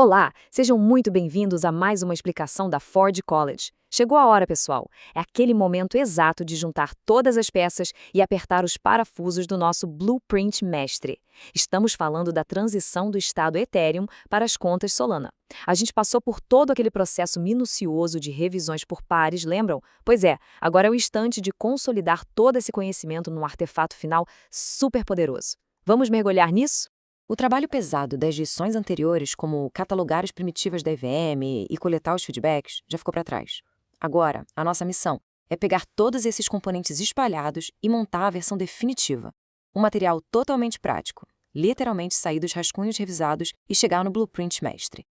Olá, sejam muito bem-vindos a mais uma explicação da Ford College. Chegou a hora, pessoal. É aquele momento exato de juntar todas as peças e apertar os parafusos do nosso Blueprint Mestre. Estamos falando da transição do estado Ethereum para as contas Solana. A gente passou por todo aquele processo minucioso de revisões por pares, lembram? Pois é, agora é o instante de consolidar todo esse conhecimento num artefato final super poderoso. Vamos mergulhar nisso? O trabalho pesado das gestões anteriores, como catalogar as primitivas da EVM e coletar os feedbacks, já ficou para trás. Agora, a nossa missão é pegar todos esses componentes espalhados e montar a versão definitiva. Um material totalmente prático, literalmente sair dos rascunhos revisados e chegar no Blueprint Mestre.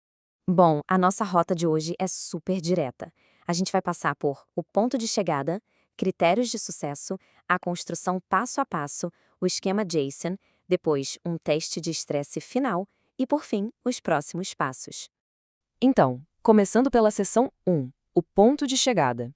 Bom, a nossa rota de hoje é super direta. A gente vai passar por o ponto de chegada, critérios de sucesso, a construção passo a passo, o esquema JSON, depois um teste de estresse final e, por fim, os próximos passos. Então, começando pela seção 1, o ponto de chegada.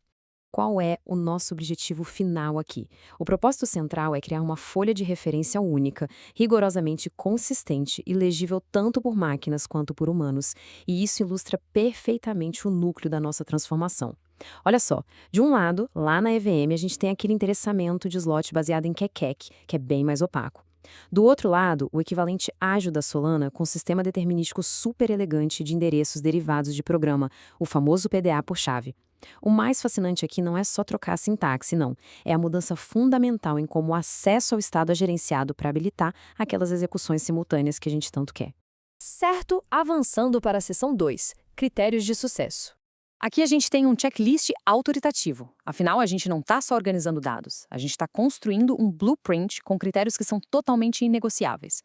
Qual é o nosso objetivo final aqui? O propósito central é criar uma folha de referência única, rigorosamente consistente e legível tanto por máquinas quanto por humanos, e isso ilustra perfeitamente o núcleo da nossa transformação. Olha só, de um lado, lá na EVM, a gente tem aquele endereçamento de slot baseado em Kekkek, que é bem mais opaco. Do outro lado, o equivalente ágil da Solana com sistema determinístico super elegante de endereços derivados de programa, o famoso PDA por chave. O mais fascinante aqui não é só trocar a sintaxe, não. É a mudança fundamental em como o acesso ao estado é gerenciado para habilitar aquelas execuções simultâneas que a gente tanto quer. Certo, avançando para a seção 2, critérios de sucesso. Aqui a gente tem um checklist autoritativo. Afinal, a gente não está só organizando dados, a gente está construindo um blueprint com critérios que são totalmente inegociáveis.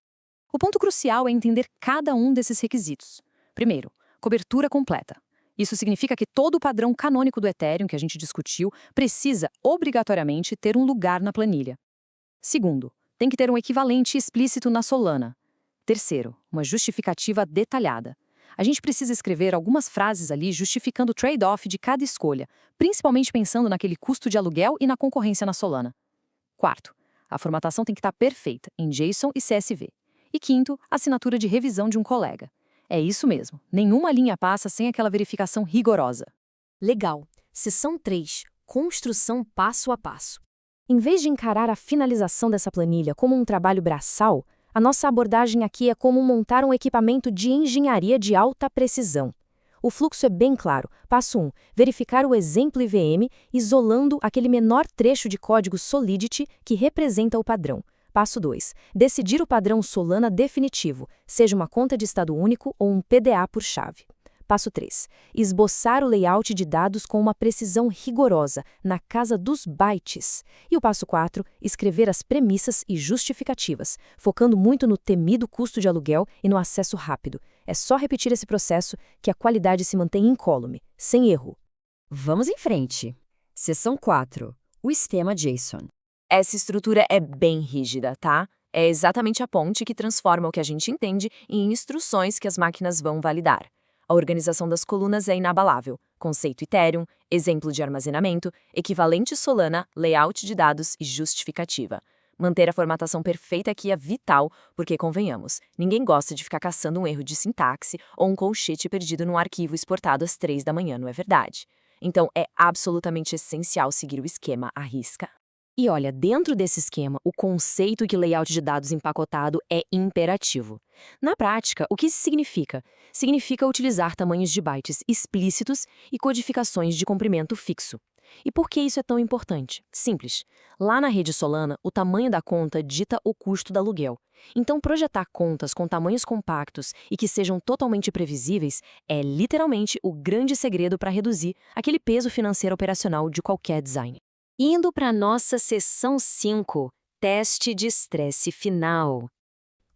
O ponto crucial é entender cada um desses requisitos. Primeiro, cobertura completa. Isso significa que todo o padrão canônico do Ethereum que a gente discutiu precisa, obrigatoriamente, ter um lugar na planilha. Segundo, tem que ter um equivalente explícito na Solana. Terceiro, uma justificativa detalhada. A gente precisa escrever algumas frases ali justificando o trade-off de cada escolha, principalmente pensando naquele custo de aluguel e na concorrência na Solana. Quarto, a formatação tem que estar perfeita, em JSON e CSV. E quinto, assinatura de revisão de um colega. É isso mesmo, nenhuma linha passa sem aquela verificação rigorosa. Legal. Seção 3. Construção passo a passo. Em vez de encarar a finalização dessa planilha como um trabalho braçal, a nossa abordagem aqui é como montar um equipamento de engenharia de alta precisão. O fluxo é bem claro. Passo 1. Verificar o exemplo IVM, isolando aquele menor trecho de código Solidity que representa o padrão. Passo 2. Decidir o padrão Solana definitivo, seja uma conta de estado único ou um PDA por chave. Passo 3. Esboçar o layout de dados com uma precisão rigorosa, na casa dos bytes. E o passo 4. Escrever as premissas e justificativas, focando muito no temido custo de aluguel e no acesso rápido. É só repetir esse processo que a qualidade se mantém incólume, sem erro. Vamos em frente. Seção 4. O esquema JSON. Essa estrutura é bem rígida, tá? É exatamente a ponte que transforma o que a gente entende em instruções que as máquinas vão validar. A organização das colunas é inabalável. Conceito Ethereum, exemplo de armazenamento, equivalente Solana, layout de dados e justificativa. Manter a formatação perfeita aqui é vital, porque, convenhamos, ninguém gosta de ficar caçando um erro de sintaxe ou um colchete perdido num arquivo exportado às 3 da manhã, não é verdade? Então, é absolutamente essencial seguir o esquema à risca. E olha, dentro desse esquema, o conceito de layout de dados empacotado é imperativo. Na prática, o que isso significa? Significa utilizar tamanhos de bytes explícitos e codificações de comprimento fixo. E por que isso é tão importante? Simples. Lá na rede Solana, o tamanho da conta dita o custo do aluguel. Então, projetar contas com tamanhos compactos e que sejam totalmente previsíveis é literalmente o grande segredo para reduzir aquele peso financeiro operacional de qualquer design. Indo para a nossa seção 5, teste de estresse final.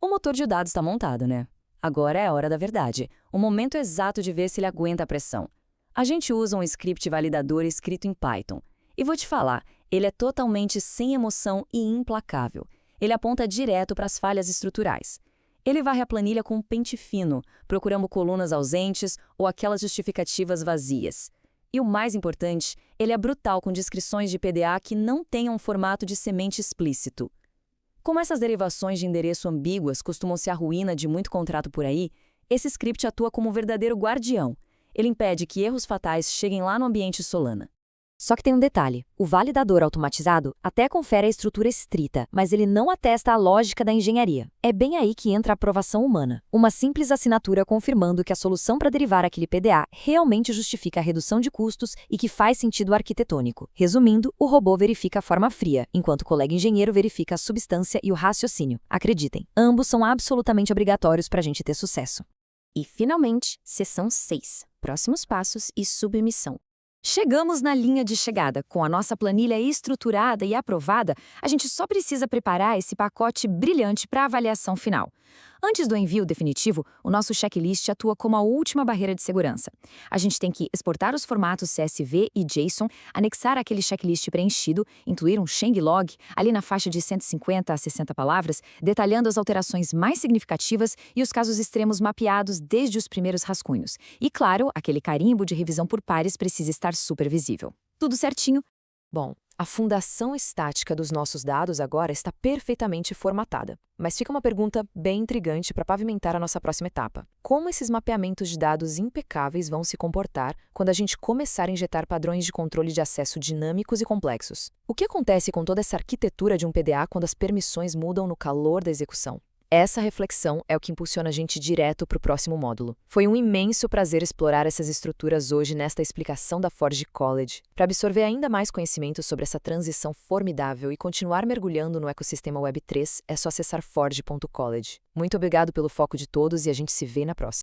O motor de dados está montado, né? Agora é a hora da verdade, o momento exato de ver se ele aguenta a pressão. A gente usa um script validador escrito em Python. E vou te falar, ele é totalmente sem emoção e implacável. Ele aponta direto para as falhas estruturais. Ele varre a planilha com um pente fino, procurando colunas ausentes ou aquelas justificativas vazias. E o mais importante, ele é brutal com descrições de PDA que não tenham um formato de semente explícito. Como essas derivações de endereço ambíguas costumam ser a ruína de muito contrato por aí, Esse script atua como um verdadeiro guardião. Ele impede que erros fatais cheguem lá no ambiente Solana. Só que tem um detalhe: o validador automatizado até confere a estrutura estrita, mas ele não atesta a lógica da engenharia. É bem aí que entra a aprovação humana. Uma simples assinatura confirmando que a solução para derivar aquele PDA realmente justifica a redução de custos e que faz sentido arquitetônico. Resumindo, o robô verifica a forma fria, enquanto o colega engenheiro verifica a substância e o raciocínio. Acreditem, ambos são absolutamente obrigatórios para a gente ter sucesso. E, finalmente, seção 6. Próximos passos e submissão. Chegamos na linha de chegada. Com a nossa planilha estruturada e aprovada, a gente só precisa preparar esse pacote brilhante para a avaliação final. Antes do envio definitivo, o nosso checklist atua como a última barreira de segurança. A gente tem que exportar os formatos CSV e JSON, anexar aquele checklist preenchido, incluir um Sheng log ali na faixa de 150 a 60 palavras, detalhando as alterações mais significativas e os casos extremos mapeados desde os primeiros rascunhos. E, claro, aquele carimbo de revisão por pares precisa estar super visível. Tudo certinho? Bom, a fundação estática dos nossos dados agora está perfeitamente formatada. Mas fica uma pergunta bem intrigante para pavimentar a nossa próxima etapa. Como esses mapeamentos de dados impecáveis vão se comportar quando a gente começar a injetar padrões de controle de acesso dinâmicos e complexos? O que acontece com toda essa arquitetura de um PDA quando as permissões mudam no calor da execução? Essa reflexão é o que impulsiona a gente direto para o próximo módulo. Foi um imenso prazer explorar essas estruturas hoje nesta explicação da Forge College. Para absorver ainda mais conhecimento sobre essa transição formidável e continuar mergulhando no ecossistema Web3, é só acessar forge.college. Muito obrigado pelo foco de todos e a gente se vê na próxima.